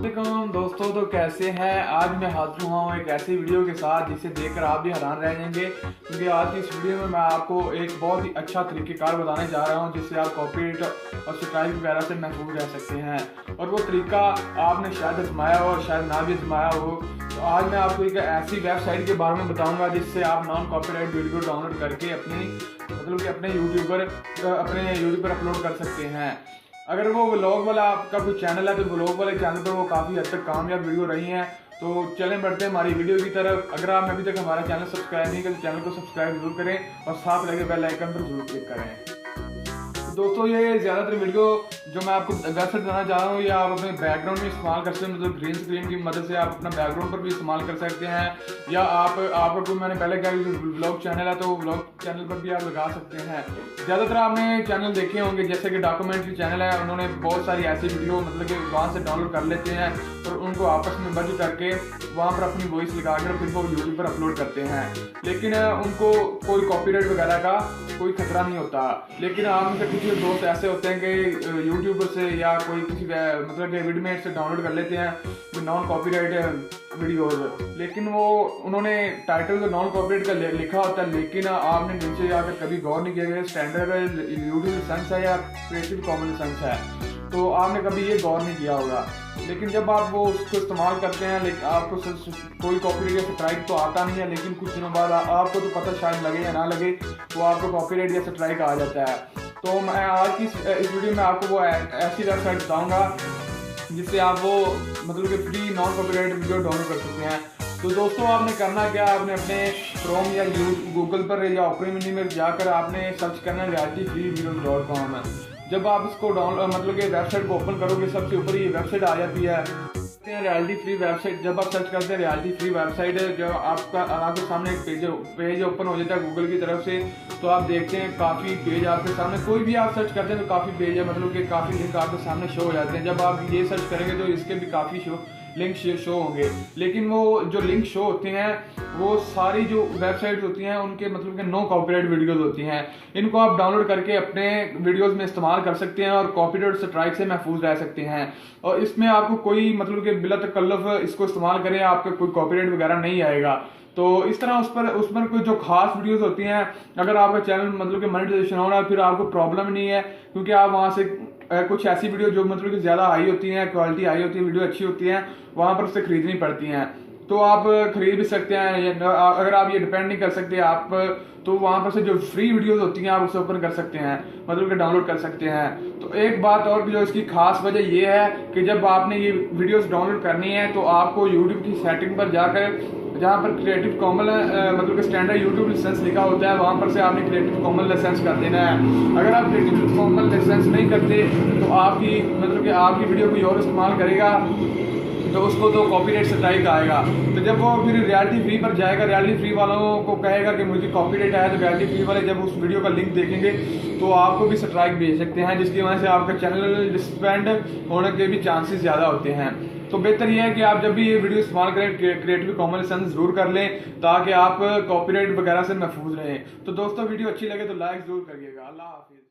वालेकुम दोस्तों, तो कैसे हैं। आज मैं हाजिर हुआ हूँ एक ऐसी वीडियो के साथ जिसे देखकर आप भी हैरान रह जाएंगे, क्योंकि आज की इस वीडियो में मैं आपको एक बहुत ही अच्छा तरीक़ेकार बताने जा रहा हूँ जिससे आप कॉपीराइट और स्ट्राइक वगैरह से महफूज रह सकते हैं। और वो तरीका आपने शायद आजमाया हो और शायद ना भी आजमाया हो। तो आज मैं आपको एक ऐसी वेबसाइट के बारे में बताऊँगा जिससे आप नॉन कॉपीराइट वीडियो डाउनलोड करके अपने यूट्यूब पर अपलोड कर सकते हैं। अगर वो व्लॉग वाला आपका कोई चैनल है तो व्लॉग वाले चैनल पर वो काफ़ी हद तक कामयाब वीडियो रही हैं। तो चलें बढ़ते हैं हमारी वीडियो की तरफ। अगर आपने अभी तक हमारा चैनल सब्सक्राइब नहीं किया तो चैनल को सब्सक्राइब जरूर करें और साथ लगे बेल आइकन पर जरूर क्लिक करें। तो दोस्तों, ये ज़्यादातर वीडियो जो मैं आपको वेबसाइट बताना चाह रहा हूँ, ये आप अपने बैकग्राउंड में इस्तेमाल कर सकते हैं। मतलब ग्रीन स्क्रीन की मदद से आप अपना बैकग्राउंड पर भी इस्तेमाल कर सकते हैं, या आपका कोई मैंने पहले कहा व्लॉग चैनल है तो व्लॉग चैनल पर भी आप लगा सकते हैं। ज़्यादातर आपने चैनल देखे होंगे, जैसे कि डॉक्यूमेंट्री चैनल है, उन्होंने बहुत सारी ऐसी वीडियो मतलब कि वहाँ से डाउनलोड कर लेते हैं और उनको आपस में मर्ज करके वहाँ पर अपनी वॉइस लगाकर फिर वो यूट्यूब पर अपलोड करते हैं। लेकिन उनको कोई कॉपीराइट वगैरह का कोई खतरा नहीं होता। लेकिन आप उनके कुछ दोस्त ऐसे होते हैं कि यूट्यूब से या कोई किसी मतलब कि विडमेट से डाउनलोड कर लेते हैं नॉन कॉपीराइट वीडियोज, लेकिन वो उन्होंने टाइटल तो नॉन कॉपीराइट का लिखा होता है, लेकिन आपने नीचे जाकर कभी गौर नहीं किया कि स्टैंडर्ड यूट्यूब लाइसेंस है या क्रिएटिव कॉमन लाइसेंस है, तो आपने कभी ये गौर नहीं किया होगा। लेकिन जब आप वो उसको इस्तेमाल करते हैं, लेकिन आपको कोई कॉपीराइट या स्ट्राइक तो आता नहीं है, लेकिन कुछ दिनों बाद आपको तो पता शायद लगे या ना लगे, वो आपको कॉपीराइट या स्ट्राइक आ जाता है। तो मैं आज की इस वीडियो में आपको वो ऐसी वेबसाइट बताऊंगा जिससे आप वो मतलब कि free non copyright video download कर सकते हैं। तो दोस्तों, आपने करना क्या, आपने अपने क्रोम या गूगल पर या ओपरा मिनी में जाकर आपने सर्च करना realityfreevideos.com। जब आप इसको मतलब कि वेबसाइट को ओपन करोगे, सबसे ऊपर ये वेबसाइट आ जाती है रियलिटी फ्री वेबसाइट। जब आप सर्च करते हैं रियलिटी फ्री वेबसाइट, जब आपके सामने एक पेज ओपन हो जाता है गूगल की तरफ से, तो आप देखते हैं काफ़ी पेज आपके सामने, कोई भी आप सर्च करते हैं तो काफ़ी पेज है, मतलब कि काफ़ी लिंक आपके सामने शो हो जाते हैं। जब आप ये सर्च करेंगे तो इसके भी काफ़ी लिंक शो होंगे, लेकिन वो जो लिंक शो होते हैं वो सारी जो वेबसाइट होती हैं उनके मतलब कि नो कॉपीराइट वीडियोस होती हैं। इनको आप डाउनलोड करके अपने वीडियोस में इस्तेमाल कर सकते हैं और कॉपीराइट स्ट्राइक से महफूज रह सकते हैं। और इसमें आपको कोई मतलब कि बिला तकल्लुफ इसको इस्तेमाल करें, आपका कोई कॉपीराइट वगैरह नहीं आएगा। तो इस तरह उस पर कोई जो खास वीडियोस होती हैं, अगर आपका चैनल मतलब कि मोनेटाइजेशन हो रहा है, फिर आपको प्रॉब्लम नहीं है, क्योंकि आप वहाँ से कुछ ऐसी वीडियो जो मतलब कि ज़्यादा हाई होती हैं, क्वालिटी हाई होती है, वीडियो अच्छी होती हैं, वहाँ पर उससे खरीदनी पड़ती हैं। तो आप खरीद भी सकते हैं, अगर आप ये डिपेंड नहीं कर सकते आप, तो वहाँ पर से जो फ्री वीडियोस होती हैं आप उसे ओपन कर सकते हैं, मतलब कि डाउनलोड कर सकते हैं। तो एक बात और जो इसकी खास वजह ये है कि जब आपने ये वीडियोस डाउनलोड करनी है तो आपको यूट्यूब की सेटिंग पर जाकर, जहाँ पर क्रिएटिव कॉमन मतलब कि स्टैंडर्ड यूट्यूब लाइसेंस लिखा होता है, वहाँ पर से आपने क्रिएटिव कॉमन लाइसेंस कर देना है। अगर आप क्रिएटिव कॉमन लाइसेंस नहीं करते तो आपकी मतलब कि आपकी वीडियो कोई और इस्तेमाल करेगा तो उसको तो कॉपीराइट स्ट्राइक आएगा। तो जब वो फिर रियलिटी फ्री पर जाएगा, रियलिटी फ्री वालों को कहेगा कि मुझे कॉपीराइट आया, तो रियलिटी फ्री वाले जब उस वीडियो का लिंक देखेंगे तो आपको भी स्ट्राइक भेज सकते हैं, जिसकी वजह से आपका चैनल डिसबैंड होने के भी चांसेस ज़्यादा होते हैं। तो बेहतर यह है कि आप जब भी ये वीडियो इस्तेमाल करें क्रिएटिव कॉमन लाइसेंस जरूर कर लें, ताकि आप कॉपीराइट वगैरह से महफूज रहें। तो दोस्तों, वीडियो अच्छी लगे तो लाइक जरूर करिएगा। अल्लाह हाफिज़।